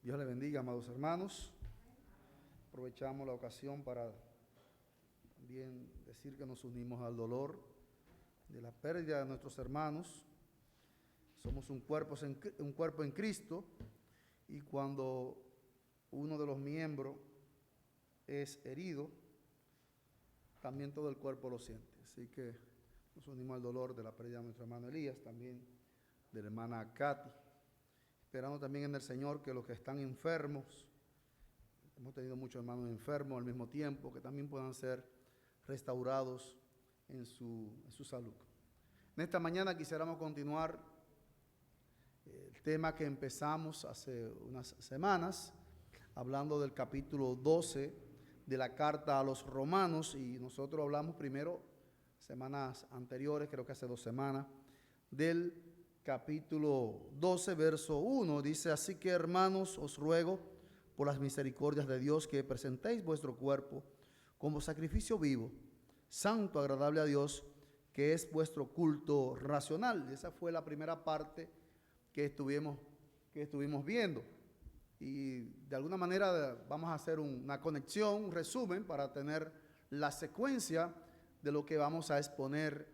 Dios le bendiga, amados hermanos. Aprovechamos la ocasión para también decir que nos unimos al dolor de la pérdida de nuestros hermanos. Somos un cuerpo en Cristo, y cuando uno de los miembros es herido, también todo el cuerpo lo siente. Así que nos unimos al dolor de la pérdida de nuestro hermano Elías, también de la hermana Katy, esperando también en el Señor que los que están enfermos, hemos tenido muchos hermanos enfermos al mismo tiempo, que también puedan ser restaurados en su salud. En esta mañana quisiéramos continuar el tema que empezamos hace unas semanas, hablando del capítulo 12 de la carta a los Romanos, y nosotros hablamos primero, semanas anteriores, creo que hace 2 semanas, del capítulo 12, verso 1, dice: así que, hermanos, os ruego por las misericordias de Dios que presentéis vuestro cuerpo como sacrificio vivo, santo, agradable a Dios, que es vuestro culto racional. Esa fue la primera parte que estuvimos viendo. Y de alguna manera vamos a hacer una conexión, un resumen, para tener la secuencia de lo que vamos a exponer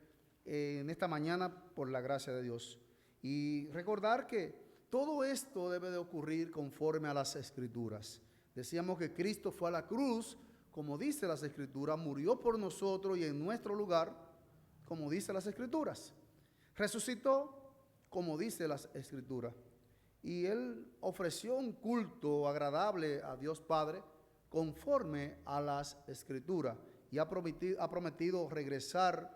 en esta mañana por la gracia de Dios. Y recordar que todo esto debe de ocurrir conforme a las Escrituras. Decíamos que Cristo fue a la cruz, como dice las Escrituras, murió por nosotros y en nuestro lugar, como dice las Escrituras. Resucitó, como dice las Escrituras. Y Él ofreció un culto agradable a Dios Padre conforme a las Escrituras. Y ha prometido regresar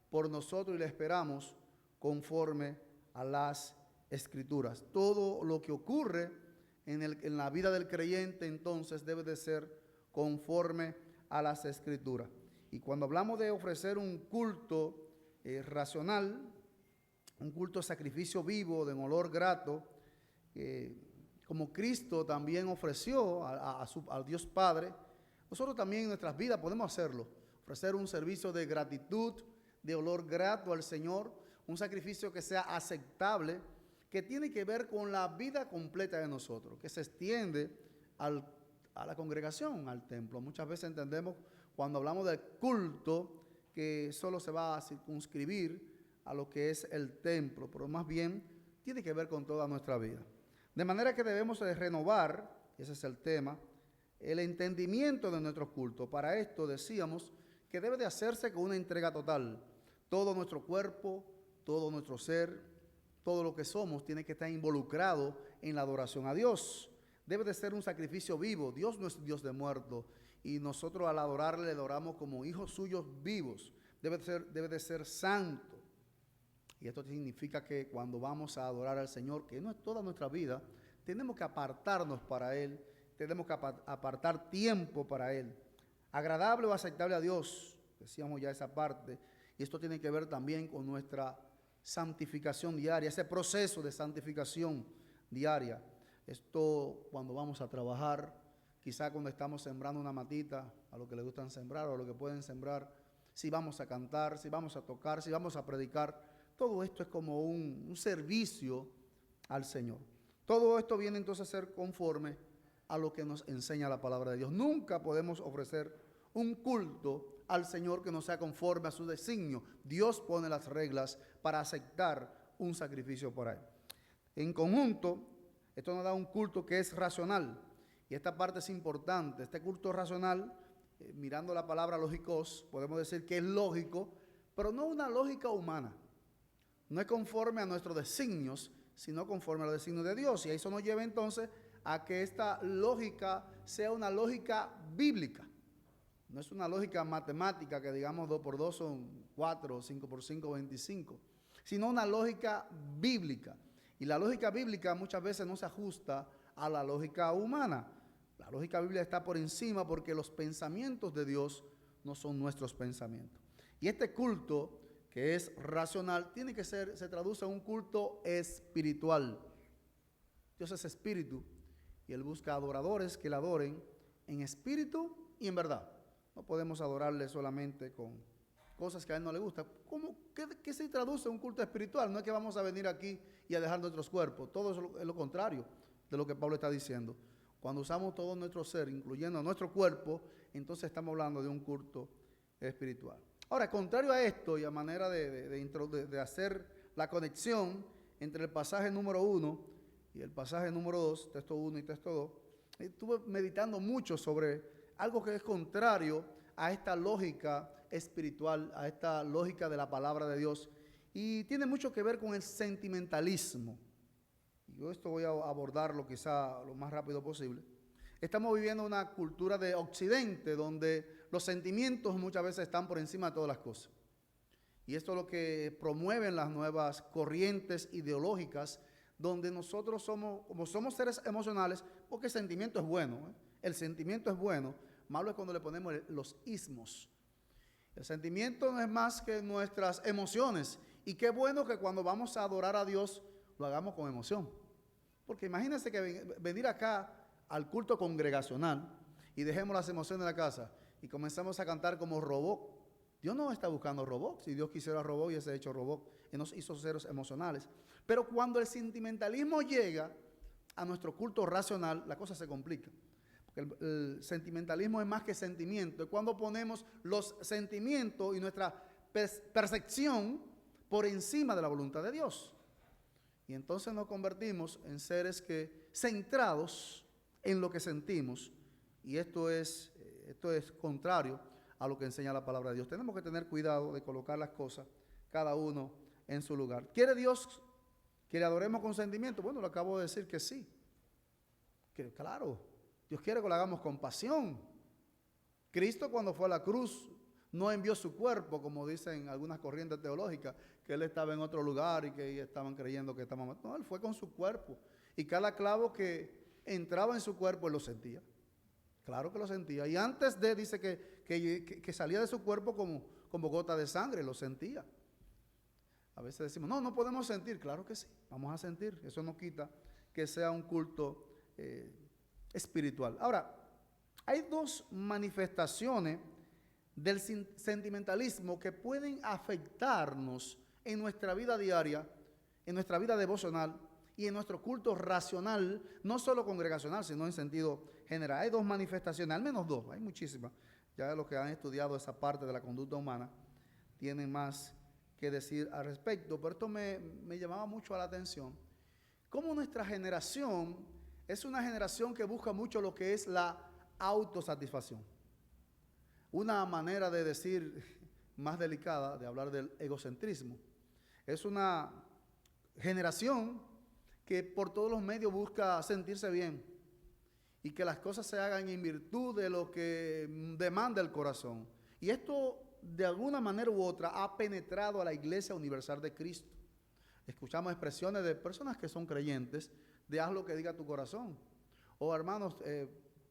por nosotros, y le esperamos conforme a las Escrituras. Todo lo que ocurre en la vida del creyente entonces debe de ser conforme a las Escrituras. Y cuando hablamos de ofrecer un culto racional, un culto de sacrificio vivo, de olor grato, como Cristo también ofreció al Dios Padre, nosotros también en nuestras vidas podemos hacerlo, ofrecer un servicio de gratitud, de olor grato al Señor, un sacrificio que sea aceptable, que tiene que ver con la vida completa de nosotros, que se extiende a la congregación, al templo. Muchas veces entendemos, cuando hablamos del culto, que solo se va a circunscribir a lo que es el templo, pero más bien tiene que ver con toda nuestra vida. De manera que debemos de renovar, ese es el tema, el entendimiento de nuestro culto. Para esto decíamos que debe de hacerse con una entrega total. Todo nuestro cuerpo, todo nuestro ser, todo lo que somos tiene que estar involucrado en la adoración a Dios. Debe de ser un sacrificio vivo. Dios no es Dios de muertos, y nosotros al adorarle, le adoramos como hijos suyos vivos. Debe de ser santo. Y esto significa que cuando vamos a adorar al Señor, que no es toda nuestra vida, tenemos que apartarnos para Él, tenemos que apartar tiempo para Él. Agradable o aceptable a Dios, decíamos ya esa parte, y esto tiene que ver también con nuestra santificación diaria, ese proceso de santificación diaria. Esto cuando vamos a trabajar, quizá cuando estamos sembrando una matita, a lo que le gustan sembrar o a lo que pueden sembrar, si vamos a cantar, si vamos a tocar, si vamos a predicar. Todo esto es como un servicio al Señor. Todo esto viene entonces a ser conforme a lo que nos enseña la palabra de Dios. Nunca podemos ofrecer un culto al Señor que no sea conforme a su designio. Dios pone las reglas para aceptar un sacrificio por Él. En conjunto, esto nos da un culto que es racional. Y esta parte es importante. Este culto racional, mirando la palabra lógicos, podemos decir que es lógico, pero no una lógica humana. No es conforme a nuestros designios, sino conforme a los designios de Dios. Y eso nos lleva entonces a que esta lógica sea una lógica bíblica. No es una lógica matemática que digamos 2 por 2 son 4, 5 por 5, 25, sino una lógica bíblica. Y la lógica bíblica muchas veces no se ajusta a la lógica humana. La lógica bíblica está por encima, porque los pensamientos de Dios no son nuestros pensamientos. Y este culto, que es racional, se traduce en un culto espiritual. Dios es espíritu, y Él busca adoradores que le adoren en espíritu y en verdad. No podemos adorarle solamente con cosas que a Él no le gustan. ¿Qué se traduce en un culto espiritual? No es que vamos a venir aquí y a dejar nuestros cuerpos, todo es lo contrario. de lo que Pablo está diciendo. Cuando usamos todo nuestro ser, incluyendo nuestro cuerpo, entonces estamos hablando de un culto espiritual. Ahora, contrario a esto y a manera de hacer la conexión entre el pasaje número 1 y el pasaje número 2, texto 1 y texto 2, estuve meditando mucho sobre algo que es contrario a esta lógica espiritual, a esta lógica de la palabra de Dios, y tiene mucho que ver con el sentimentalismo. Yo esto voy a abordarlo quizá lo más rápido posible. Estamos viviendo una cultura de Occidente donde los sentimientos muchas veces están por encima de todas las cosas. Y esto es lo que promueven las nuevas corrientes ideológicas, donde nosotros como somos seres emocionales, porque el sentimiento es bueno, el sentimiento es bueno, malo es cuando le ponemos los ismos. El sentimiento no es más que nuestras emociones, y qué bueno que cuando vamos a adorar a Dios lo hagamos con emoción. Porque imagínense que venir acá al culto congregacional y dejemos las emociones en la casa y comenzamos a cantar como robot. Dios no está buscando robots. Si Dios quisiera robot, hubiese hecho robot. Él nos hizo seres emocionales. Pero cuando el sentimentalismo llega a nuestro culto racional, la cosa se complica. Porque el sentimentalismo es más que sentimiento. Es cuando ponemos los sentimientos y nuestra percepción por encima de la voluntad de Dios. Y entonces nos convertimos en seres que centrados en lo que sentimos. Y esto es contrario a lo que enseña la palabra de Dios. Tenemos que tener cuidado de colocar las cosas, cada uno en su lugar. ¿Quiere Dios que le adoremos con sentimiento? Bueno, lo acabo de decir que sí. Que, claro, Dios quiere que lo hagamos con pasión. Cristo cuando fue a la cruz no envió su cuerpo, como dicen algunas corrientes teológicas, que Él estaba en otro lugar y que estaban creyendo que estaba muerto. No, Él fue con su cuerpo. Y cada clavo que entraba en su cuerpo, Él lo sentía. Claro que lo sentía. Y antes de, dice que salía de su cuerpo como gota de sangre, lo sentía. A veces decimos, no podemos sentir. Claro que sí, vamos a sentir. Eso no quita que sea un culto espiritual. Ahora, hay dos manifestaciones del sentimentalismo que pueden afectarnos en nuestra vida diaria, en nuestra vida devocional y en nuestro culto racional, no solo congregacional, sino en sentido general. Hay dos manifestaciones, al menos dos, hay muchísimas. Ya los que han estudiado esa parte de la conducta humana tienen más que decir al respecto, pero esto me llamaba mucho la atención. Cómo nuestra generación es una generación que busca mucho lo que es la autosatisfacción. Una manera de decir más delicada, de hablar del egocentrismo. Es una generación que por todos los medios busca sentirse bien y que las cosas se hagan en virtud de lo que demanda el corazón. Y esto, de alguna manera u otra, ha penetrado a la Iglesia Universal de Cristo. Escuchamos expresiones de personas que son creyentes, de haz lo que diga tu corazón. O hermanos,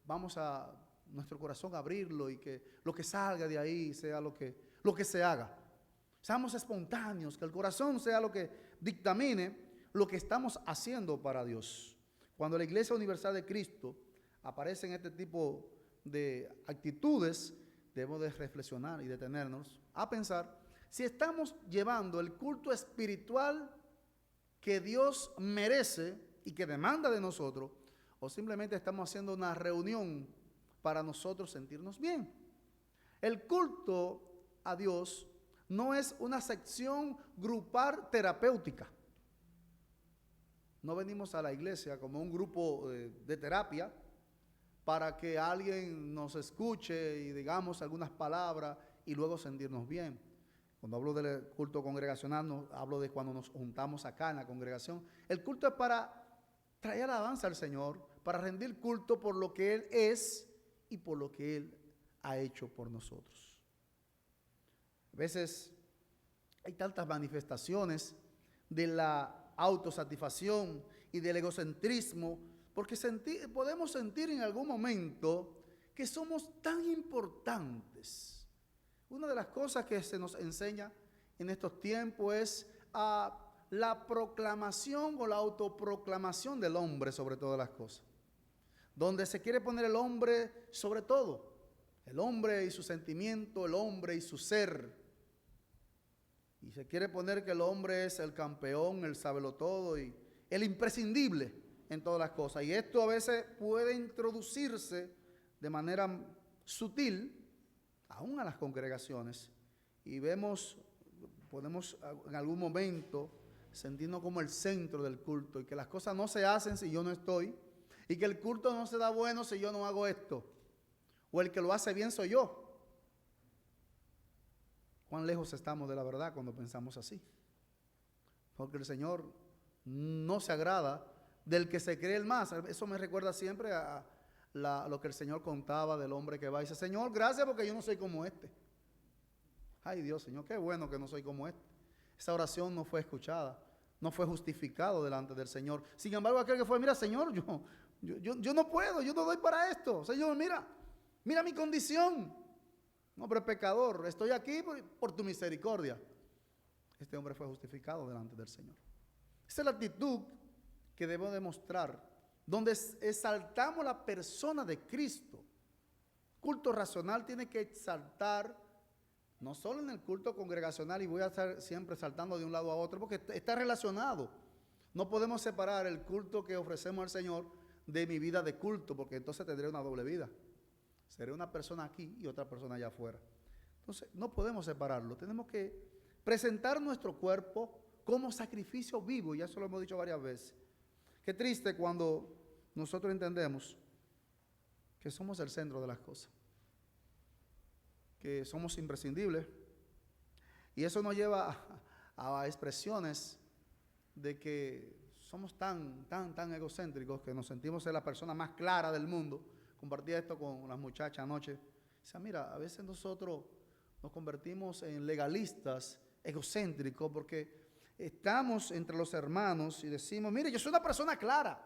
vamos a nuestro corazón abrirlo y que lo que salga de ahí sea lo que se haga. Seamos espontáneos, que el corazón sea lo que dictamine lo que estamos haciendo para Dios. Cuando la Iglesia Universal de Cristo aparece en este tipo de actitudes, debemos de reflexionar y detenernos a pensar si estamos llevando el culto espiritual que Dios merece y que demanda de nosotros, o simplemente estamos haciendo una reunión para nosotros sentirnos bien. El culto a Dios no es una sección grupal terapéutica. No venimos a la iglesia como un grupo de terapia para que alguien nos escuche y digamos algunas palabras y luego sentirnos bien. Cuando hablo del culto congregacional, no hablo de cuando nos juntamos acá en la congregación. El culto es para traer alabanza al Señor, para rendir culto por lo que Él es y por lo que Él ha hecho por nosotros. A veces hay tantas manifestaciones de la autosatisfacción y del egocentrismo, porque podemos sentir en algún momento que somos tan importantes. Una de las cosas que se nos enseña en estos tiempos es la proclamación o la autoproclamación del hombre sobre todas las cosas, donde se quiere poner el hombre sobre todo, el hombre y su sentimiento, el hombre y su ser. Y se quiere poner que el hombre es el campeón, el sabelotodo y el imprescindible. en todas las cosas. Y esto a veces puede introducirse de manera sutil, aún a las congregaciones. Y podemos en algún momento sentirnos como el centro del culto y que las cosas no se hacen si yo no estoy, y que el culto no se da bueno si yo no hago esto, o el que lo hace bien soy yo. ¿Cuán lejos estamos de la verdad cuando pensamos así? Porque el Señor no se agrada del que se cree el más. Eso me recuerda siempre a lo que el Señor contaba del hombre que va y dice: Señor, gracias porque yo no soy como este. Ay Dios, Señor, qué bueno que no soy como este. Esa oración no fue escuchada, no fue justificado delante del Señor. Sin embargo, aquel que fue: mira, Señor, yo no puedo, yo no doy para esto. Señor, mira mi condición. No, pero pecador, estoy aquí por tu misericordia. Este hombre fue justificado delante del Señor. Esa es la actitud que debemos demostrar, donde exaltamos la persona de Cristo. Culto racional tiene que exaltar, no solo en el culto congregacional, y voy a estar siempre saltando de un lado a otro, porque está relacionado. No podemos separar el culto que ofrecemos al Señor de mi vida de culto, porque entonces tendré una doble vida. Seré una persona aquí y otra persona allá afuera. Entonces, no podemos separarlo. Tenemos que presentar nuestro cuerpo como sacrificio vivo, y eso lo hemos dicho varias veces. Qué triste cuando nosotros entendemos que somos el centro de las cosas, que somos imprescindibles, y eso nos lleva a expresiones de que somos tan egocéntricos que nos sentimos ser la persona más clara del mundo. Compartí esto con las muchachas anoche. Dice: mira, a veces nosotros nos convertimos en legalistas, egocéntricos, porque estamos entre los hermanos y decimos: mire, yo soy una persona clara,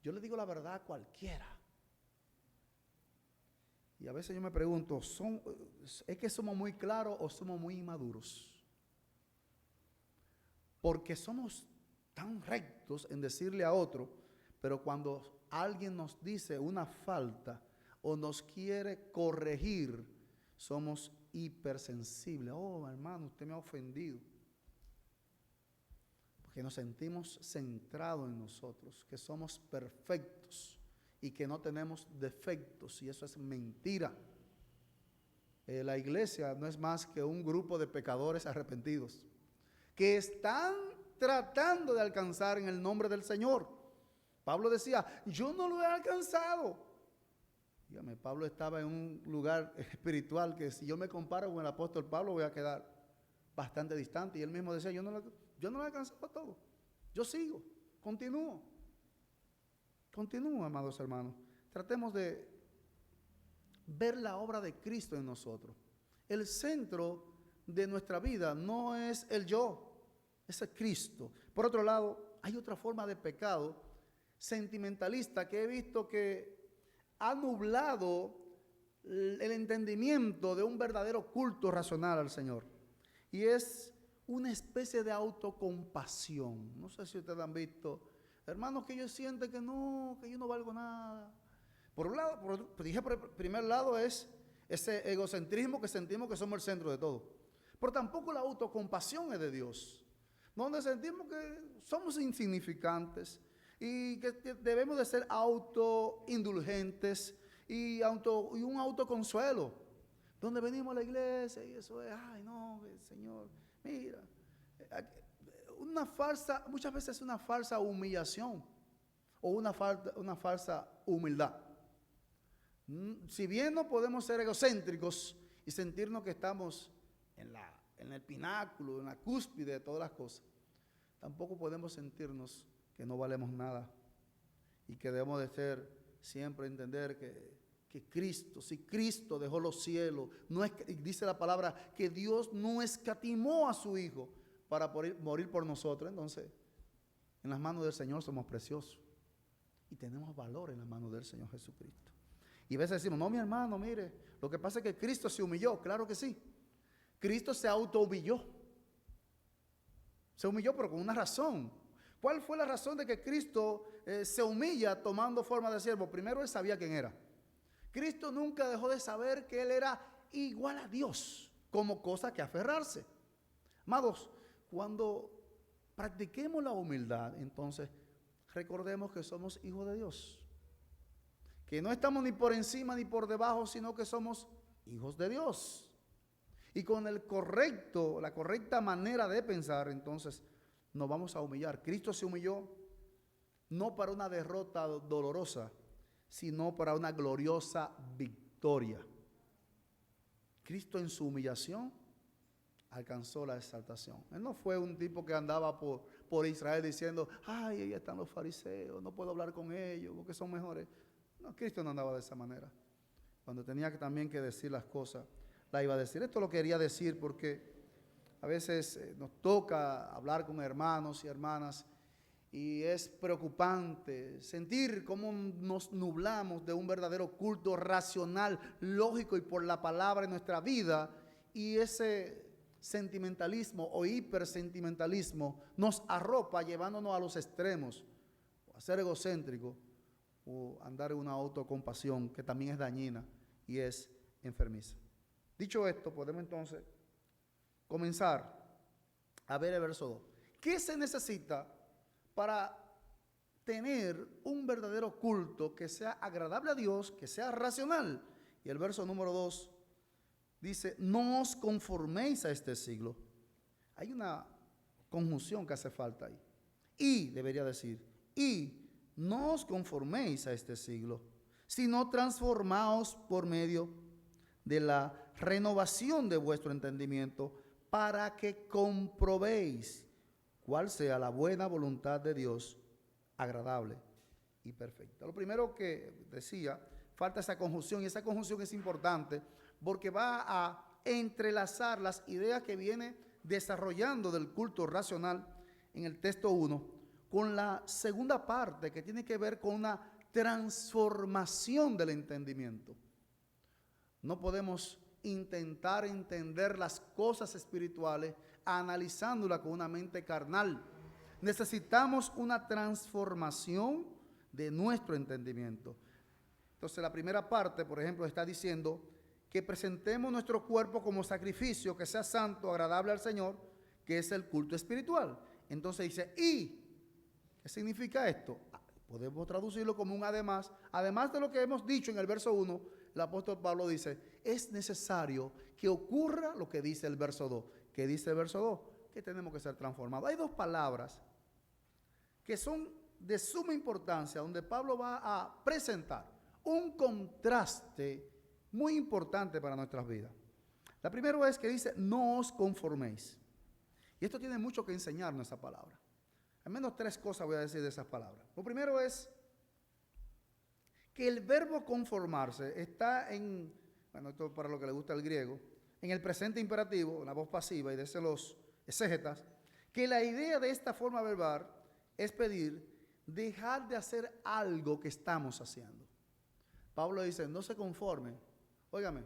yo le digo la verdad a cualquiera. Y a veces yo me pregunto, ¿es que somos muy claros o somos muy inmaduros? Porque somos tan rectos en decirle a otro, pero cuando alguien nos dice una falta o nos quiere corregir, somos hipersensibles. Oh, hermano, usted me ha ofendido. Porque nos sentimos centrados en nosotros, que somos perfectos y que no tenemos defectos, y eso es mentira. La iglesia no es más que un grupo de pecadores arrepentidos que están tratando de alcanzar en el nombre del Señor. Pablo decía: yo no lo he alcanzado. Dígame, Pablo estaba en un lugar espiritual que si yo me comparo con el apóstol Pablo voy a quedar bastante distante. Y él mismo decía: yo no lo he alcanzado todo. Yo sigo, continúo, amados hermanos. Tratemos de ver la obra de Cristo en nosotros. El centro de nuestra vida no es el yo, es el Cristo. Por otro lado, hay otra forma de pecado sentimentalista que he visto que ha nublado el entendimiento de un verdadero culto racional al Señor. Y es una especie de autocompasión. No sé si ustedes han visto hermanos que ellos sienten que yo no valgo nada. Por un lado, por el primer lado es ese egocentrismo que sentimos que somos el centro de todo. Pero tampoco la autocompasión es de Dios, donde sentimos que somos insignificantes y que debemos de ser autoindulgentes y un autoconsuelo, donde venimos a la iglesia y eso es: ay no, Señor, mira, muchas veces es una falsa humillación o una falsa humildad. Si bien no podemos ser egocéntricos y sentirnos que estamos en el pináculo, en la cúspide de todas las cosas, tampoco podemos sentirnos que no valemos nada y que debemos de siempre entender que Cristo, si Cristo dejó los cielos, dice la palabra que Dios no escatimó a su Hijo para morir por nosotros. Entonces, en las manos del Señor somos preciosos y tenemos valor en las manos del Señor Jesucristo. Y a veces decimos: no, mi hermano, mire, lo que pasa es que Cristo se humilló. Claro que sí. Cristo se autohumilló. Se humilló, pero con una razón. ¿Cuál fue la razón de que Cristo se humilla tomando forma de siervo? Primero, Él sabía quién era. Cristo nunca dejó de saber que Él era igual a Dios, como cosa que aferrarse. Amados, cuando practiquemos la humildad, entonces recordemos que somos hijos de Dios. Que no estamos ni por encima ni por debajo, sino que somos hijos de Dios. Y con la correcta manera de pensar, entonces nos vamos a humillar. Cristo se humilló no para una derrota dolorosa, sino para una gloriosa victoria. Cristo en su humillación alcanzó la exaltación. Él no fue un tipo que andaba por Israel diciendo, ay, ahí están los fariseos, no puedo hablar con ellos porque son mejores. No, Cristo no andaba de esa manera. Cuando tenía también que decir las cosas, la iba a decir. Esto lo quería decir porque a veces nos toca hablar con hermanos y hermanas y es preocupante sentir cómo nos nublamos de un verdadero culto racional, lógico y por la palabra en nuestra vida, y ese sentimentalismo o hipersentimentalismo nos arropa llevándonos a los extremos, a ser egocéntrico o andar en una autocompasión que también es dañina y es enfermiza. Dicho esto, podemos entonces comenzar a ver el verso 2. ¿Qué se necesita para tener un verdadero culto que sea agradable a Dios, que sea racional? Y el verso número 2 dice, no os conforméis a este siglo. Hay una conjunción que hace falta ahí. Y, debería decir, y no os conforméis a este siglo, sino transformaos por medio de la renovación de vuestro entendimiento, para que comprobéis cuál sea la buena voluntad de Dios, agradable y perfecta. Lo primero que decía, falta esa conjunción, y esa conjunción es importante porque va a entrelazar las ideas que viene desarrollando del culto racional en el texto 1 con la segunda parte que tiene que ver con una transformación del entendimiento. No podemos intentar entender las cosas espirituales analizándolas con una mente carnal. Necesitamos una transformación de nuestro entendimiento. Entonces la primera parte, por ejemplo, está diciendo que presentemos nuestro cuerpo como sacrificio que sea santo, agradable al Señor, que es el culto espiritual. Entonces dice, ¿y qué significa esto? Podemos traducirlo como un además. Además de lo que hemos dicho en el verso 1, el apóstol Pablo dice, es necesario que ocurra lo que dice el verso 2. ¿Qué dice el verso 2? Que tenemos que ser transformados. Hay dos palabras que son de suma importancia, donde Pablo va a presentar un contraste muy importante para nuestras vidas. La primera es que dice, no os conforméis. Y esto tiene mucho que enseñarnos esa palabra. Al menos tres cosas voy a decir de esas palabras. Lo primero es que el verbo conformarse está en, bueno, esto para lo que le gusta el griego, en el presente imperativo, la voz pasiva, y desde los exégetas, que la idea de esta forma verbal es pedir, dejar de hacer algo que estamos haciendo. Pablo dice, no se conformen. Óigame,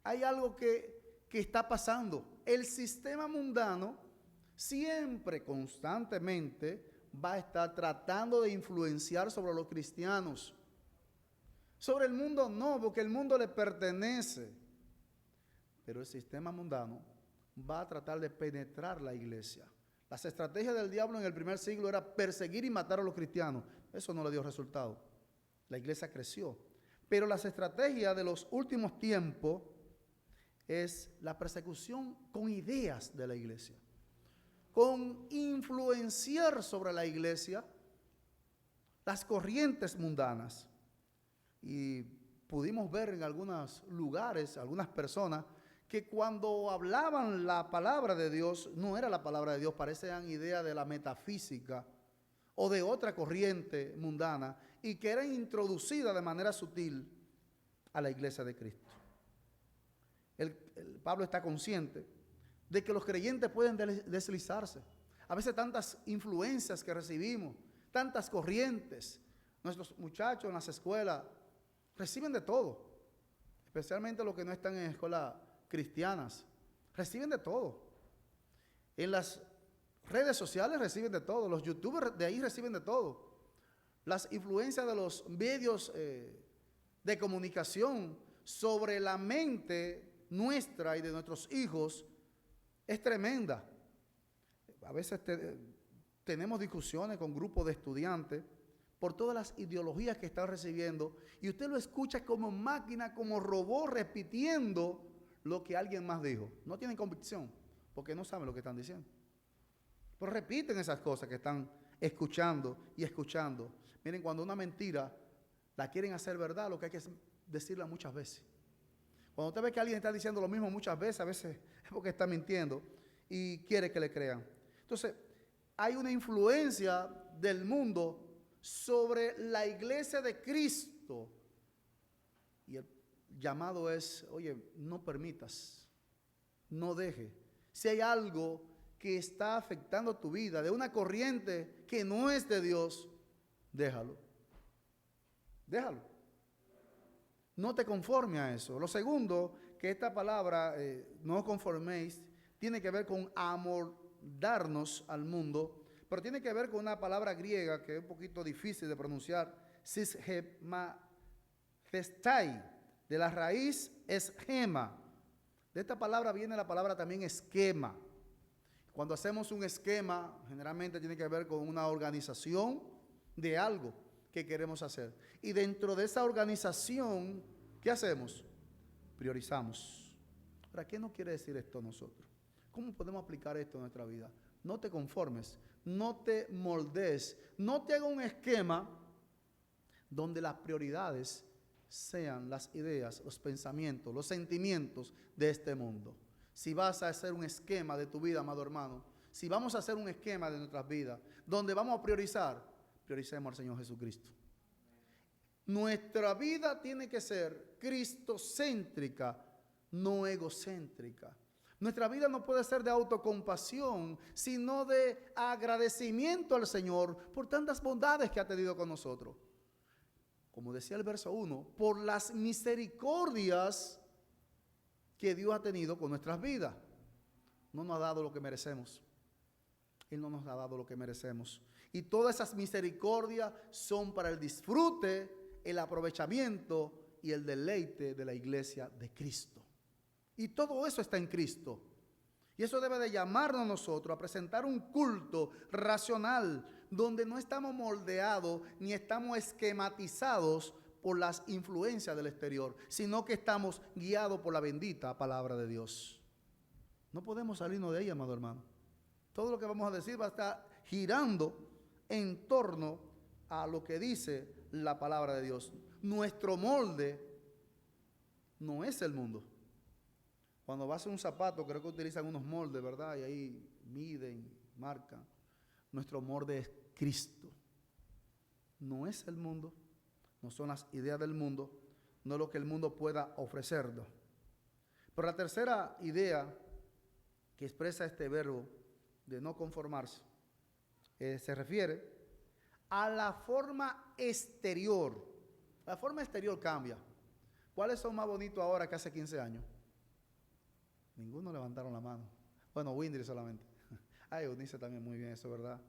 hay algo que está pasando. El sistema mundano siempre, constantemente, va a estar tratando de influenciar sobre los cristianos. Sobre el mundo no, porque el mundo le pertenece. Pero el sistema mundano va a tratar de penetrar la iglesia. Las estrategias del diablo en el primer siglo era perseguir y matar a los cristianos. Eso no le dio resultado. La iglesia creció. Pero las estrategias de los últimos tiempos es la persecución con ideas de la iglesia, con influenciar sobre la iglesia las corrientes mundanas. Y pudimos ver en algunos lugares, algunas personas, que cuando hablaban la palabra de Dios, no era la palabra de Dios, parecían ideas de la metafísica o de otra corriente mundana, y que eran introducidas de manera sutil a la iglesia de Cristo. Pablo está consciente de que los creyentes pueden deslizarse. A veces tantas influencias que recibimos, tantas corrientes. Nuestros muchachos en las escuelas reciben de todo, especialmente los que no están en escuelas cristianas. Reciben de todo. En las redes sociales reciben de todo. Los youtubers de ahí reciben de todo. Las influencias de los medios de comunicación sobre la mente nuestra y de nuestros hijos es tremenda. A veces tenemos discusiones con grupos de estudiantes por todas las ideologías que están recibiendo, y usted lo escucha como máquina, como robot, repitiendo lo que alguien más dijo. No tienen convicción, porque no saben lo que están diciendo. Pero repiten esas cosas que están escuchando y escuchando. Miren, cuando una mentira la quieren hacer verdad, lo que hay que es decirla muchas veces. Cuando usted ve que alguien está diciendo lo mismo muchas veces, a veces es porque está mintiendo y quiere que le crean. Entonces, hay una influencia del mundo sobre la iglesia de Cristo. Y el llamado es, oye, no permitas, no deje. Si hay algo que está afectando tu vida, de una corriente que no es de Dios, déjalo. Déjalo. No te conformes a eso. Lo segundo, que esta palabra, no os conforméis, tiene que ver con amoldarnos al mundo, pero tiene que ver con una palabra griega que es un poquito difícil de pronunciar, sisgemafestai, de la raíz esgema. De esta palabra viene la palabra también esquema. Cuando hacemos un esquema, generalmente tiene que ver con una organización de algo que queremos hacer. Y dentro de esa organización, ¿qué hacemos? Priorizamos. Ahora, ¿qué nos quiere decir esto a nosotros? ¿Cómo podemos aplicar esto en nuestra vida? No te conformes, no te moldees, no te hagas un esquema donde las prioridades sean las ideas, los pensamientos, los sentimientos de este mundo. Si vas a hacer un esquema de tu vida, amado hermano, si vamos a hacer un esquema de nuestras vidas, donde vamos a priorizar, prioricemos al Señor Jesucristo. Nuestra vida tiene que ser cristocéntrica, no egocéntrica. Nuestra vida no puede ser de autocompasión, sino de agradecimiento al Señor por tantas bondades que ha tenido con nosotros. Como decía el verso 1, por las misericordias que Dios ha tenido con nuestras vidas. No nos ha dado lo que merecemos. Él no nos ha dado lo que merecemos. Y todas esas misericordias son para el disfrute, el aprovechamiento y el deleite de la iglesia de Cristo. Y todo eso está en Cristo. Y eso debe de llamarnos a nosotros a presentar un culto racional, donde no estamos moldeados ni estamos esquematizados por las influencias del exterior, sino que estamos guiados por la bendita palabra de Dios. No podemos salirnos de ahí, amado hermano. Todo lo que vamos a decir va a estar girando en torno a lo que dice la palabra de Dios. Nuestro molde no es el mundo. Cuando vas a un zapato, creo que utilizan unos moldes, ¿verdad? Y ahí miden, marcan. Nuestro molde es Cristo. No es el mundo, no son las ideas del mundo, no es lo que el mundo pueda ofrecernos. Pero la tercera idea que expresa este verbo de no conformarse, se refiere a la forma exterior. La forma exterior cambia. ¿Cuáles son más bonitos ahora que hace 15 años? Ninguno levantaron la mano. Bueno, Windry solamente. Ay, Eunice también muy bien, eso, ¿verdad?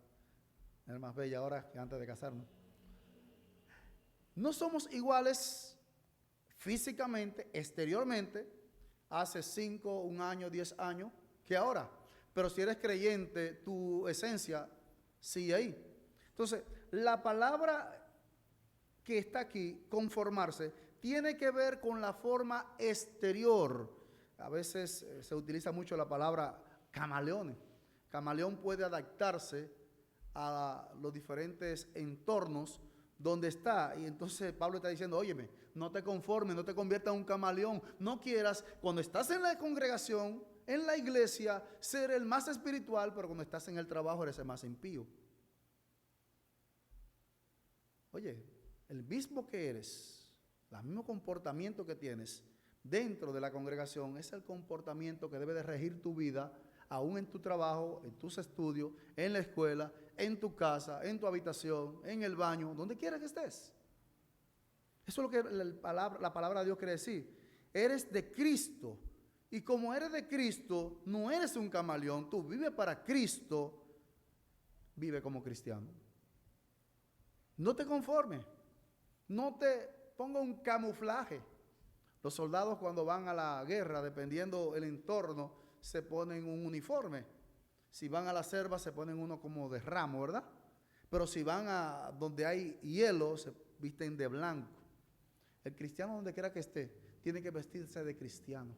Es más bella ahora que antes de casarnos. No somos iguales físicamente, exteriormente, hace 5, 1 año, 10 años, que ahora. Pero si eres creyente, tu esencia sigue ahí. Entonces, la palabra que está aquí, conformarse, tiene que ver con la forma exterior. A veces se utiliza mucho la palabra camaleones. Camaleón puede adaptarse a los diferentes entornos donde está. Y entonces Pablo está diciendo, óyeme, no te conformes, no te conviertas en un camaleón. No quieras, cuando estás en la congregación, en la iglesia, ser el más espiritual, pero cuando estás en el trabajo eres el más impío. Oye, el mismo que eres, el mismo comportamiento que tienes dentro de la congregación es el comportamiento que debe de regir tu vida, aún en tu trabajo, en tus estudios, en la escuela, en tu casa, en tu habitación, en el baño, donde quiera que estés. Eso es lo que la palabra de Dios quiere decir. Eres de Cristo. Y como eres de Cristo, no eres un camaleón. Tú vives para Cristo, vive como cristiano. No te conformes. No te ponga un camuflaje. Los soldados cuando van a la guerra, dependiendo el entorno, se ponen un uniforme. Si van a la selva se ponen uno como de ramo, ¿verdad? Pero si van a donde hay hielo, se visten de blanco. El cristiano, donde quiera que esté, tiene que vestirse de cristiano.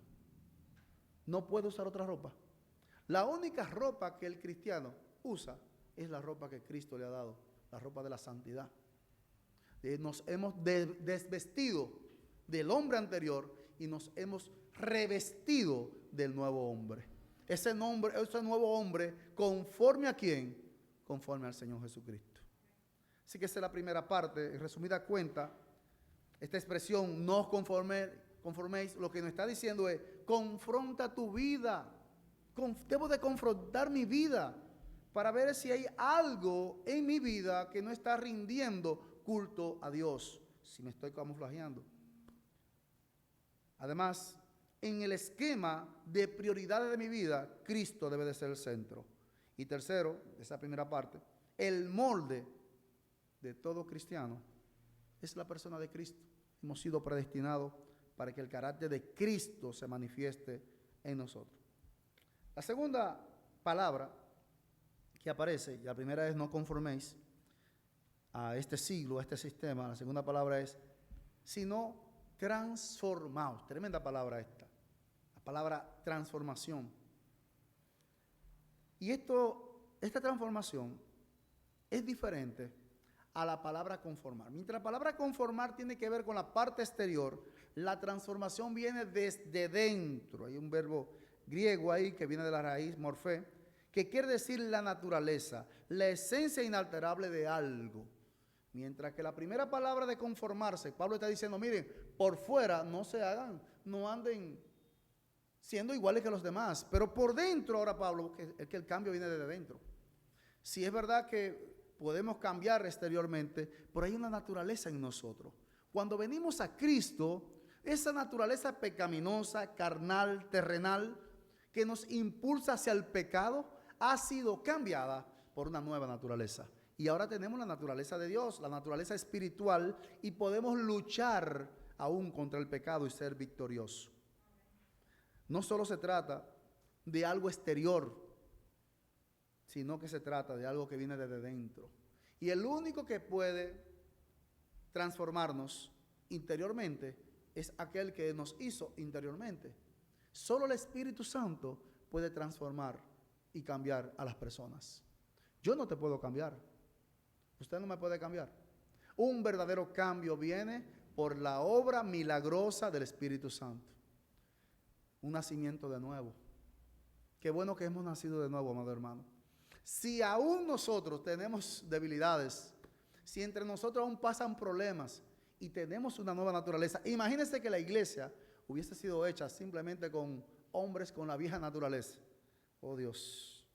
No puede usar otra ropa. La única ropa que el cristiano usa es la ropa que Cristo le ha dado, la ropa de la santidad. Nos hemos desvestido del hombre anterior y nos hemos revestido del nuevo hombre. Ese nuevo hombre, ¿conforme a quién? Conforme al Señor Jesucristo. Así que esa es la primera parte. En resumida cuenta, esta expresión, no os conforméis, lo que nos está diciendo es, confronta tu vida. Debo de confrontar mi vida para ver si hay algo en mi vida que no está rindiendo culto a Dios, si me estoy camuflajeando. Además, en el esquema de prioridades de mi vida, Cristo debe de ser el centro. Y tercero, esa primera parte, el molde de todo cristiano es la persona de Cristo. Hemos sido predestinados para que el carácter de Cristo se manifieste en nosotros. La segunda palabra que aparece, y la primera es no conforméis a este siglo, a este sistema. La segunda palabra es, sino transformaos. Tremenda palabra esta. La palabra transformación. Y esta transformación es diferente a la palabra conformar. Mientras la palabra conformar tiene que ver con la parte exterior, la transformación viene desde dentro. Hay un verbo griego ahí que viene de la raíz morfé, que quiere decir la naturaleza, la esencia inalterable de algo. Mientras que la primera palabra de conformarse, Pablo está diciendo, miren, por fuera no se hagan, no anden siendo iguales que los demás. Pero por dentro, ahora Pablo, es que el cambio viene desde dentro. Si es verdad que podemos cambiar exteriormente, pero hay una naturaleza en nosotros. Cuando venimos a Cristo, esa naturaleza pecaminosa, carnal, terrenal, que nos impulsa hacia el pecado, ha sido cambiada por una nueva naturaleza. Y ahora tenemos la naturaleza de Dios, la naturaleza espiritual, y podemos luchar aún contra el pecado y ser victoriosos. No solo se trata de algo exterior, sino que se trata de algo que viene desde dentro. Y el único que puede transformarnos interiormente es aquel que nos hizo interiormente. Solo el Espíritu Santo puede transformar y cambiar a las personas. Yo no te puedo cambiar. Usted no me puede cambiar. Un verdadero cambio viene por la obra milagrosa del Espíritu Santo. Un nacimiento de nuevo. Qué bueno que hemos nacido de nuevo, amado hermano. Si aún nosotros tenemos debilidades, si entre nosotros aún pasan problemas y tenemos una nueva naturaleza, imagínense que la iglesia hubiese sido hecha simplemente con hombres con la vieja naturaleza. Oh Dios,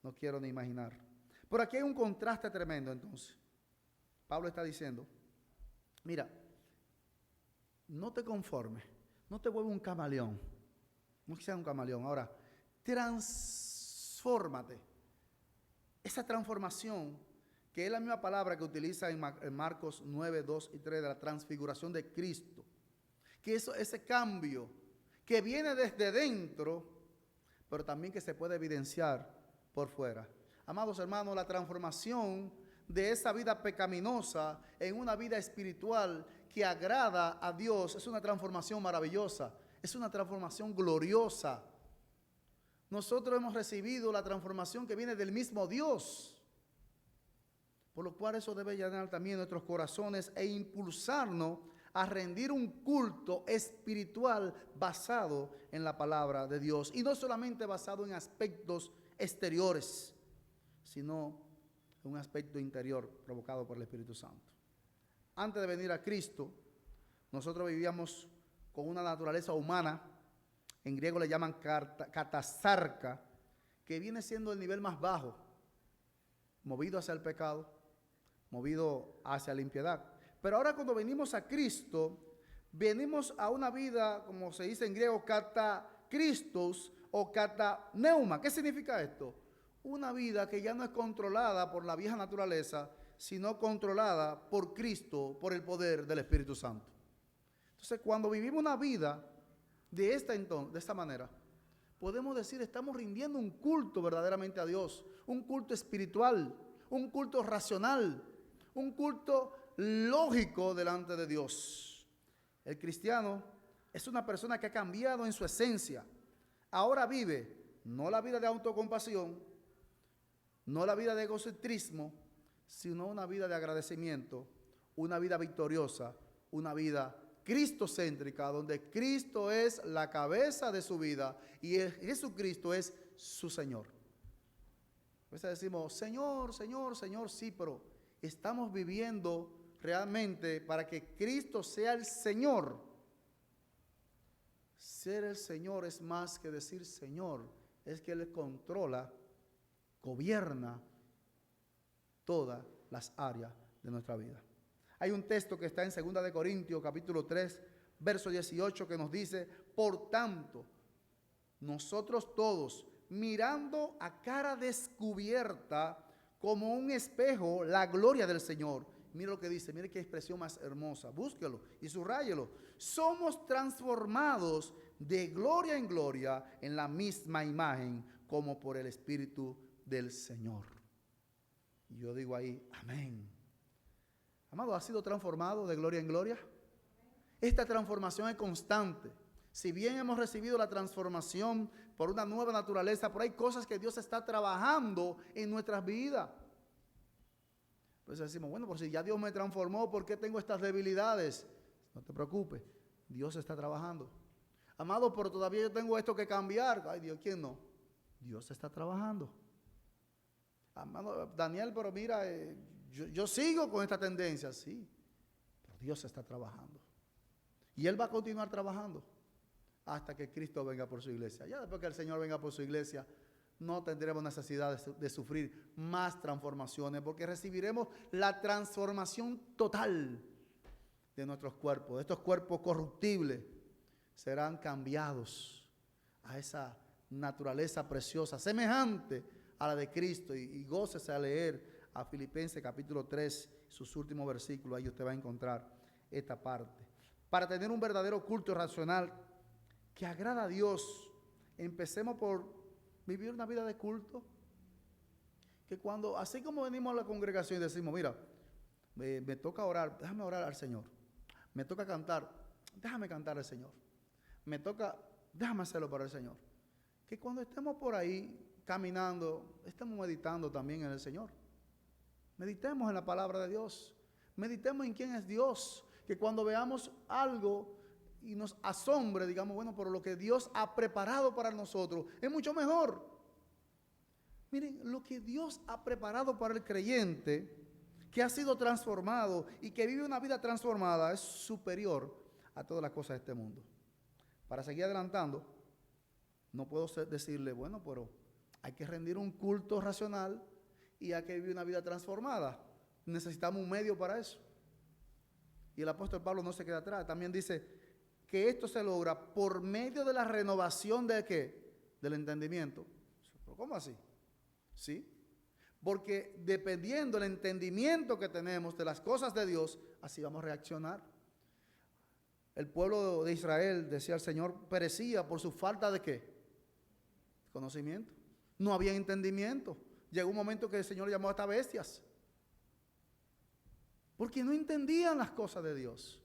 no quiero ni imaginar. Pero aquí hay un contraste tremendo entonces. Pablo está diciendo, mira, no te conformes, no te vuelvas un camaleón. No que sea un camaleón. Ahora, transfórmate. Esa transformación, que es la misma palabra que utiliza en Marcos 9, 2 y 3 de la transfiguración de Cristo. Que ese cambio que viene desde dentro, pero también que se puede evidenciar por fuera. Amados hermanos, la transformación de esa vida pecaminosa en una vida espiritual que agrada a Dios es una transformación maravillosa, es una transformación gloriosa. Nosotros hemos recibido la transformación que viene del mismo Dios, por lo cual eso debe llenar también nuestros corazones e impulsarnos a rendir un culto espiritual basado en la palabra de Dios. Y no solamente basado en aspectos exteriores, sino en un aspecto interior provocado por el Espíritu Santo. Antes de venir a Cristo, nosotros vivíamos con una naturaleza humana, en griego le llaman katasarka, que viene siendo el nivel más bajo, movido hacia el pecado, movido hacia la impiedad. Pero ahora cuando venimos a Cristo, venimos a una vida, como se dice en griego, katakristos o kataneuma. ¿Qué significa esto? Una vida que ya no es controlada por la vieja naturaleza, sino controlada por Cristo, por el poder del Espíritu Santo. Entonces, cuando vivimos una vida de esta manera, podemos decir, estamos rindiendo un culto verdaderamente a Dios, un culto espiritual, un culto racional, un culto lógico delante de Dios. El cristiano es una persona que ha cambiado en su esencia. Ahora vive no la vida de autocompasión, no la vida de egocentrismo, sino una vida de agradecimiento, una vida victoriosa, una vida cristocéntrica, donde Cristo es la cabeza de su vida y Jesucristo es su Señor. A veces decimos, Señor, Señor, Señor, sí, pero estamos viviendo realmente para que Cristo sea el Señor. Ser el Señor es más que decir Señor, es que Él controla, gobierna todas las áreas de nuestra vida. Hay un texto que está en 2 de Corintios, capítulo 3, verso 18, que nos dice, por tanto, nosotros todos, mirando a cara descubierta, como un espejo, la gloria del Señor. Mire lo que dice, mire qué expresión más hermosa, búsquelo y subráyelo. Somos transformados de gloria en gloria en la misma imagen, como por el Espíritu del Señor. Y yo digo ahí, amén. Amado, ¿ha sido transformado de gloria en gloria? Esta transformación es constante. Si bien hemos recibido la transformación por una nueva naturaleza, pero hay cosas que Dios está trabajando en nuestras vidas. Entonces decimos, bueno, por si ya Dios me transformó, ¿por qué tengo estas debilidades? No te preocupes, Dios está trabajando. Amado, pero todavía yo tengo esto que cambiar. Ay, Dios, ¿quién no? Dios está trabajando. Amado, Daniel, pero mira, yo sigo con esta tendencia, sí, pero Dios está trabajando. Y Él va a continuar trabajando hasta que Cristo venga por su iglesia. Ya después que el Señor venga por su iglesia, no tendremos necesidad de sufrir más transformaciones, porque recibiremos la transformación total de nuestros cuerpos. Estos cuerpos corruptibles serán cambiados a esa naturaleza preciosa, semejante a la de Cristo. Y gócese a leer a Filipenses capítulo 3, sus últimos versículos, ahí usted va a encontrar esta parte. Para tener un verdadero culto racional que agrada a Dios, empecemos por vivir una vida de culto. Que cuando, así como venimos a la congregación y decimos, mira, me toca orar, déjame orar al Señor. Me toca cantar, déjame cantar al Señor. Me toca, déjame hacerlo para el Señor. Que cuando estemos por ahí caminando, estemos meditando también en el Señor. Meditemos en la palabra de Dios. Meditemos en quién es Dios. Que cuando veamos algo y nos asombre, digamos, bueno, pero lo que Dios ha preparado para nosotros es mucho mejor. Miren, lo que Dios ha preparado para el creyente, que ha sido transformado y que vive una vida transformada, es superior a todas las cosas de este mundo. Para seguir adelantando, no puedo decirle, bueno, pero hay que rendir un culto racional y hay que vivir una vida transformada. Necesitamos un medio para eso. Y el apóstol Pablo no se queda atrás. También dice que esto se logra por medio de la renovación ¿de qué? Del entendimiento. ¿Cómo así? ¿Sí? Porque dependiendo del entendimiento que tenemos de las cosas de Dios, así vamos a reaccionar. El pueblo de Israel, decía el Señor, perecía por su falta de ¿qué? Conocimiento. No había entendimiento. Llegó un momento que el Señor llamó hasta bestias. Porque no entendían las cosas de Dios.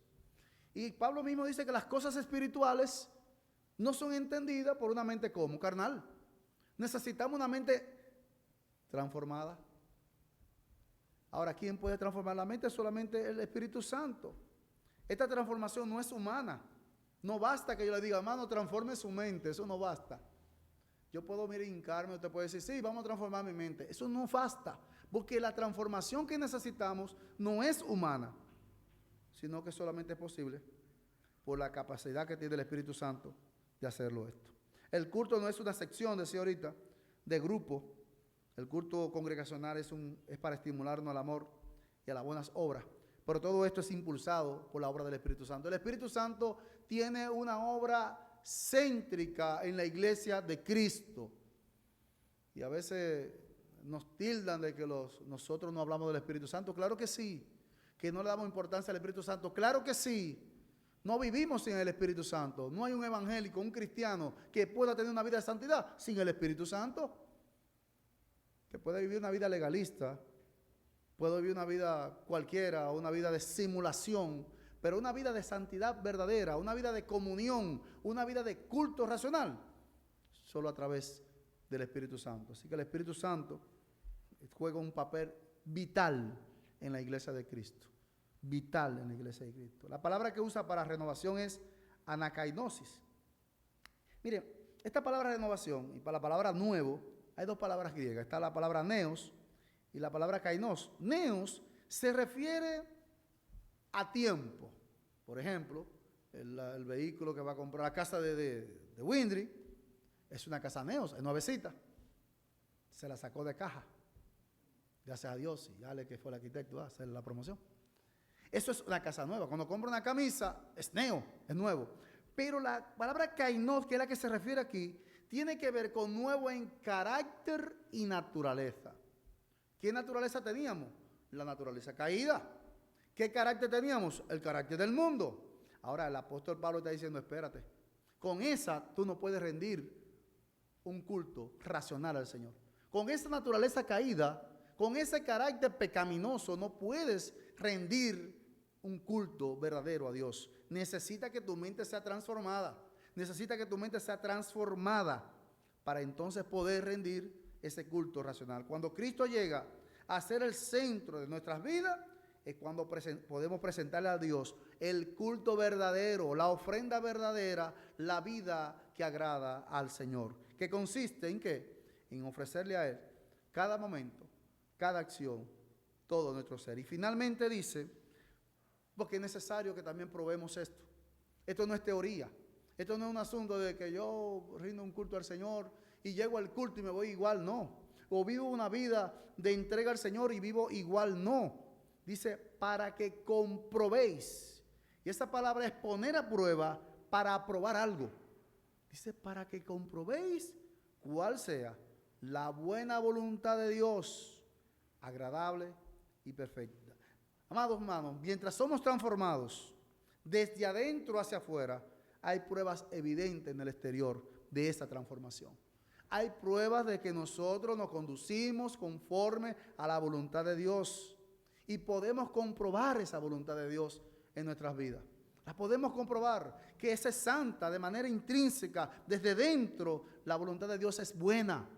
Y Pablo mismo dice que las cosas espirituales no son entendidas por una mente como carnal. Necesitamos una mente transformada. Ahora, ¿quién puede transformar la mente? Solamente el Espíritu Santo. Esta transformación no es humana. No basta que yo le diga, hermano, transforme su mente. Eso no basta. Yo puedo, mire, hincarme, usted puede decir, sí, vamos a transformar mi mente. Eso no basta. Porque la transformación que necesitamos no es humana, sino que solamente es posible por la capacidad que tiene el Espíritu Santo de hacerlo esto. El culto no es una sección, decía ahorita, de grupo. El culto congregacional es para estimularnos al amor y a las buenas obras. Pero todo esto es impulsado por la obra del Espíritu Santo. El Espíritu Santo tiene una obra céntrica en la iglesia de Cristo. Y a veces nos tildan de que nosotros no hablamos del Espíritu Santo. Claro que sí. Que no le damos importancia al Espíritu Santo. Claro que sí. No vivimos sin el Espíritu Santo. No hay un evangélico, un cristiano que pueda tener una vida de santidad sin el Espíritu Santo. Que puede vivir una vida legalista Puedo vivir una vida cualquiera, una vida de simulación, pero una vida de santidad verdadera, una vida de comunión, una vida de culto racional, solo a través del Espíritu Santo. Así que el Espíritu Santo juega un papel vital en la iglesia de Cristo. Vital en la iglesia de Cristo. La palabra que usa para renovación es anakainosis. Mire, esta palabra renovación y para la palabra nuevo, hay dos palabras griegas. Está la palabra neos y la palabra kainos. Neos se refiere a tiempo. Por ejemplo, el vehículo que va a comprar, la casa de Windry, es una casa neos, es nuevecita. Se la sacó de caja. Gracias a Dios y Ale, que fue el arquitecto, a hacer la promoción. Eso es una casa nueva. Cuando compra una camisa, es neo, es nuevo. Pero la palabra kainos, que es la que se refiere aquí, tiene que ver con nuevo en carácter y naturaleza. ¿Qué naturaleza teníamos? La naturaleza caída. ¿Qué carácter teníamos? El carácter del mundo. Ahora el apóstol Pablo está diciendo, espérate, con esa tú no puedes rendir un culto racional al Señor. Con esa naturaleza caída, con ese carácter pecaminoso, no puedes rendir un culto verdadero a Dios. Necesita que tu mente sea transformada. Necesita que tu mente sea transformada para entonces poder rendir ese culto racional. Cuando Cristo llega a ser el centro de nuestras vidas, es cuando podemos presentarle a Dios el culto verdadero, la ofrenda verdadera, la vida que agrada al Señor. ¿Que consiste en qué? En ofrecerle a Él cada momento, cada acción, todo nuestro ser. Y finalmente dice, porque es necesario que también probemos esto. Esto no es teoría. Esto no es un asunto de que yo rindo un culto al Señor y llego al culto y me voy igual, no. O vivo una vida de entrega al Señor y vivo igual, no. Dice, para que comprobéis. Y esa palabra es poner a prueba para aprobar algo. Dice, para que comprobéis cuál sea la buena voluntad de Dios, agradable y perfecta. Amados hermanos, mientras somos transformados desde adentro hacia afuera, hay pruebas evidentes en el exterior de esa transformación. Hay pruebas de que nosotros nos conducimos conforme a la voluntad de Dios y podemos comprobar esa voluntad de Dios en nuestras vidas. La podemos comprobar que esa es santa de manera intrínseca, desde dentro la voluntad de Dios es buena.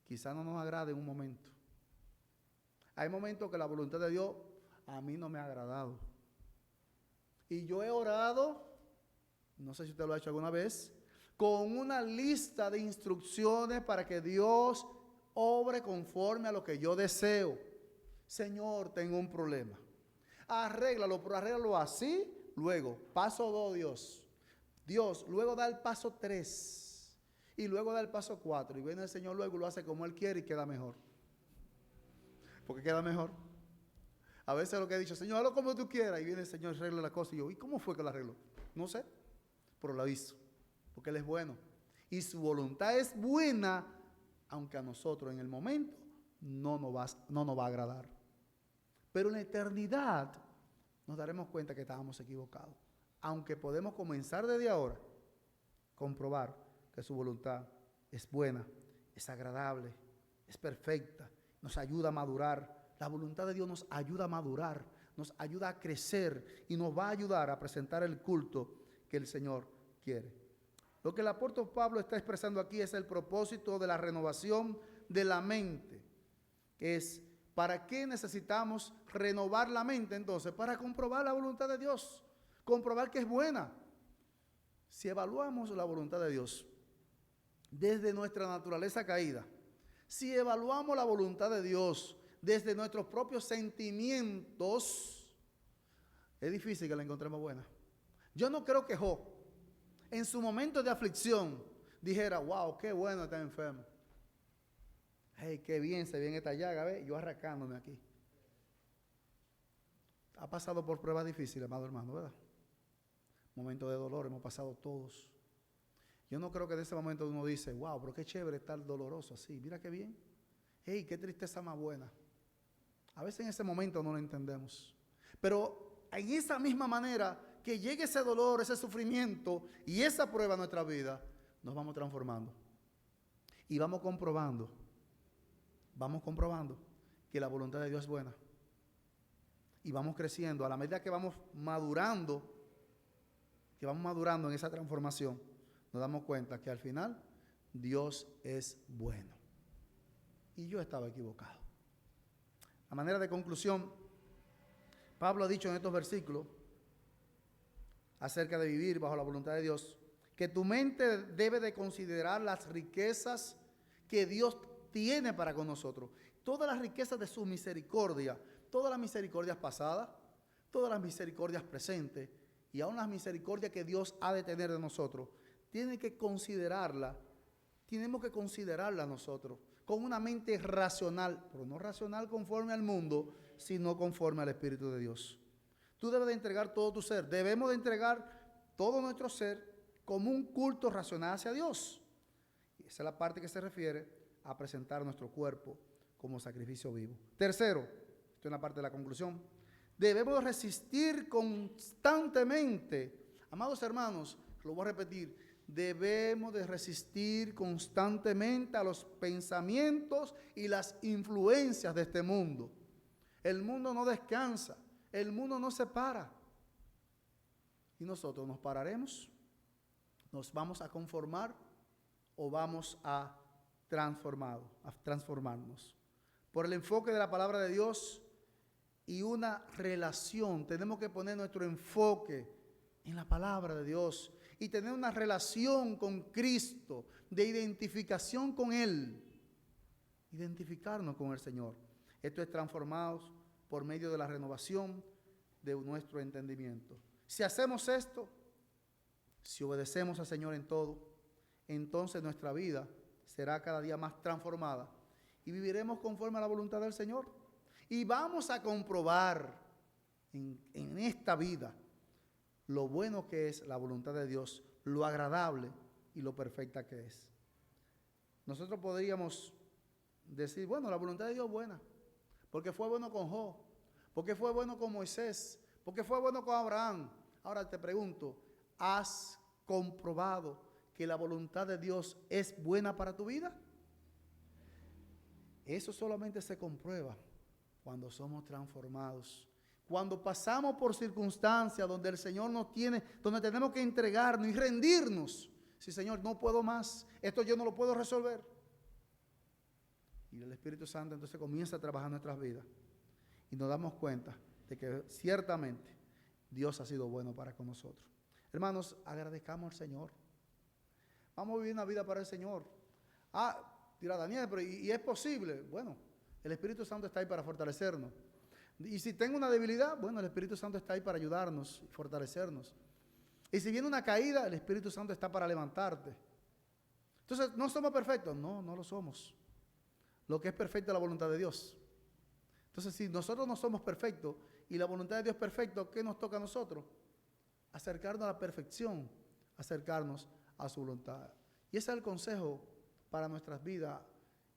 Quizá no nos agrade en un momento. Hay momentos que la voluntad de Dios a mí no me ha agradado. Y yo he orado, no sé si usted lo ha hecho alguna vez, con una lista de instrucciones para que Dios obre conforme a lo que yo deseo. Señor, tengo un problema. Arréglalo, pero arréglalo así. Luego, paso 2, Dios. Dios, luego da el paso 3. Y luego da el paso 4. Y viene el Señor luego y lo hace como Él quiere y queda mejor. Porque queda mejor. A veces lo que he dicho, Señor, hazlo como tú quieras. Y viene el Señor y arregla la cosa. Y yo, ¿y cómo fue que lo arregló? No sé, pero lo hizo. Porque Él es bueno. Y su voluntad es buena, aunque a nosotros en el momento no nos va a agradar. Pero en la eternidad nos daremos cuenta que estábamos equivocados. Aunque podemos comenzar desde ahora, comprobar que su voluntad es buena, es agradable, es perfecta, nos ayuda a madurar. La voluntad de Dios nos ayuda a madurar, nos ayuda a crecer y nos va a ayudar a presentar el culto que el Señor quiere. Lo que el apóstol Pablo está expresando aquí es el propósito de la renovación de la mente. ¿Para qué necesitamos renovar la mente entonces? Para comprobar la voluntad de Dios, comprobar que es buena. Si evaluamos la voluntad de Dios desde nuestra naturaleza caída, si evaluamos la voluntad de Dios desde nuestros propios sentimientos, es difícil que la encontremos buena. Yo no creo que Job, en su momento de aflicción, dijera, wow, qué bueno estar enfermo. Hey, qué bien se ve en esta llaga, ¿ve? Yo arrancándome aquí. Ha pasado por pruebas difíciles, amado hermano, ¿verdad? Momentos de dolor hemos pasado todos. Yo no creo que de ese momento uno dice, wow, pero qué chévere estar doloroso así. Mira qué bien. Hey, qué tristeza más buena. A veces en ese momento no lo entendemos. Pero en esa misma manera que llegue ese dolor, ese sufrimiento y esa prueba a nuestra vida, nos vamos transformando. Y vamos comprobando que la voluntad de Dios es buena. Y vamos creciendo. A la medida que vamos madurando en esa transformación, nos damos cuenta que al final Dios es bueno. Y yo estaba equivocado. A manera de conclusión, Pablo ha dicho en estos versículos acerca de vivir bajo la voluntad de Dios, que tu mente debe de considerar las riquezas que Dios tiene para con nosotros. Todas las riquezas de su misericordia, todas las misericordias pasadas, todas las misericordias presentes y aún las misericordias que Dios ha de tener de nosotros, tenemos que considerarla nosotros con una mente racional, pero no racional conforme al mundo, sino conforme al Espíritu de Dios. Tú debes de entregar todo tu ser, debemos de entregar todo nuestro ser como un culto racional hacia Dios. Y esa es la parte que se refiere a presentar nuestro cuerpo como sacrificio vivo. Tercero, esto es la parte de la conclusión, debemos resistir constantemente. Amados hermanos, lo voy a repetir, debemos de resistir constantemente a los pensamientos y las influencias de este mundo. El mundo no descansa, el mundo no se para. Y nosotros nos pararemos, nos vamos a conformar o vamos a transformarnos. Por el enfoque de la palabra de Dios y una relación, tenemos que poner nuestro enfoque en la palabra de Dios y tener una relación con Cristo, de identificación con Él, identificarnos con el Señor. Esto es transformados por medio de la renovación de nuestro entendimiento. Si hacemos esto, si obedecemos al Señor en todo, entonces nuestra vida será cada día más transformada y viviremos conforme a la voluntad del Señor. Y vamos a comprobar en esta vida lo bueno que es la voluntad de Dios, lo agradable y lo perfecta que es. Nosotros podríamos decir, bueno, la voluntad de Dios es buena, porque fue bueno con Job, porque fue bueno con Moisés, porque fue bueno con Abraham. Ahora te pregunto, ¿has comprobado que la voluntad de Dios es buena para tu vida? Eso solamente se comprueba cuando somos transformados. Cuando pasamos por circunstancias donde el Señor nos tiene, donde tenemos que entregarnos y rendirnos. Sí, Señor, no puedo más, esto yo no lo puedo resolver. Y el Espíritu Santo entonces comienza a trabajar en nuestras vidas. Y nos damos cuenta de que ciertamente Dios ha sido bueno para con nosotros. Hermanos, agradezcamos al Señor. Vamos a vivir una vida para el Señor. Dirá Daniel, pero ¿y es posible? Bueno, el Espíritu Santo está ahí para fortalecernos. Y si tengo una debilidad, bueno, el Espíritu Santo está ahí para ayudarnos y fortalecernos. Y si viene una caída, el Espíritu Santo está para levantarte. Entonces, ¿no somos perfectos? No, no lo somos. Lo que es perfecto es la voluntad de Dios. Entonces, si nosotros no somos perfectos y la voluntad de Dios es perfecta, ¿qué nos toca a nosotros? Acercarnos a la perfección, acercarnos a su voluntad. Y ese es el consejo para nuestras vidas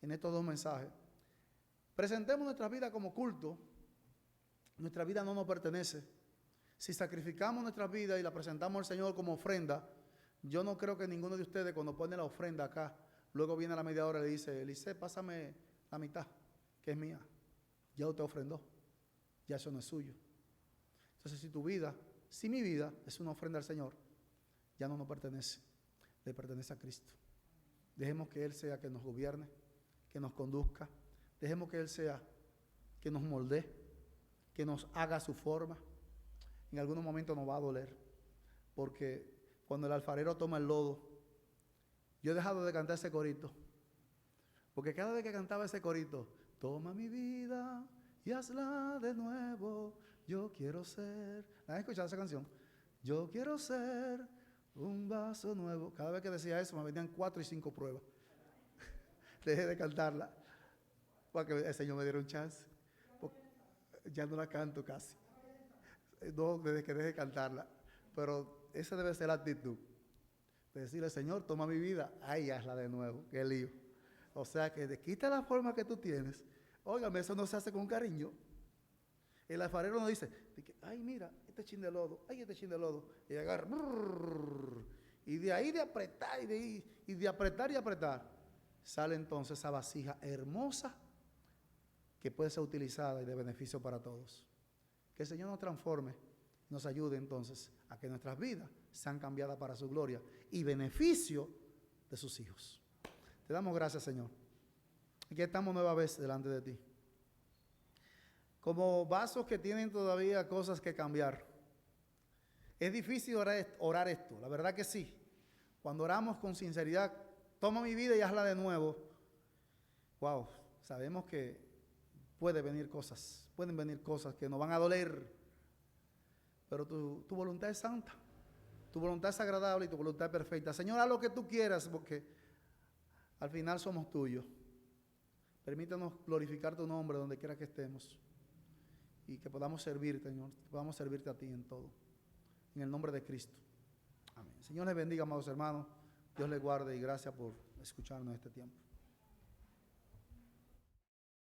en estos dos mensajes. Presentemos nuestras vidas como culto. Nuestra vida no nos pertenece. Si sacrificamos nuestra vida y la presentamos al Señor como ofrenda, yo no creo que ninguno de ustedes cuando pone la ofrenda acá, luego viene a la media hora y le dice, Eliseo, pásame la mitad, que es mía. Ya usted ofrendó, ya eso no es suyo. Entonces si mi vida es una ofrenda al Señor, ya no nos pertenece, le pertenece a Cristo. Dejemos que Él sea que nos gobierne, que nos conduzca, dejemos que Él sea que nos moldee, que nos haga a su forma. En algunos momentos nos va a doler, porque cuando el alfarero toma el lodo, yo he dejado de cantar ese corito, porque cada vez que cantaba ese corito, toma mi vida y hazla de nuevo, yo quiero ser, ¿han escuchado esa canción? Yo quiero ser un vaso nuevo. Cada vez que decía eso me venían 4 y 5 pruebas. Dejé de cantarla para que el Señor me diera un chance. Ya no la canto casi. No, desde que dejé de cantarla. Pero esa debe ser la actitud. De decirle, Señor, toma mi vida. Ay, hazla de nuevo. Qué lío. O sea, que te quita la forma que tú tienes. Óigame, eso no se hace con cariño. El alfarero no dice, ay, mira, este chin de lodo. Ay, este chin de lodo. Y agarra. Y de ahí de apretar y de apretar y apretar. Sale entonces esa vasija hermosa que puede ser utilizada y de beneficio para todos. Que el Señor nos transforme, nos ayude entonces a que nuestras vidas sean cambiadas para su gloria y beneficio de sus hijos. Te damos gracias, Señor. Aquí estamos nueva vez delante de ti. Como vasos que tienen todavía cosas que cambiar. Es difícil orar esto, la verdad que sí. Cuando oramos con sinceridad, toma mi vida y hazla de nuevo. Wow, sabemos que pueden venir cosas que nos van a doler. Pero tu voluntad es santa, tu voluntad es agradable y tu voluntad es perfecta. Señor, haz lo que tú quieras, porque al final somos tuyos. Permítanos glorificar tu nombre donde quiera que estemos y que podamos servirte, Señor, que podamos servirte a ti en todo. En el nombre de Cristo. Amén. Señor les bendiga, amados hermanos. Dios les guarde y gracias por escucharnos este tiempo.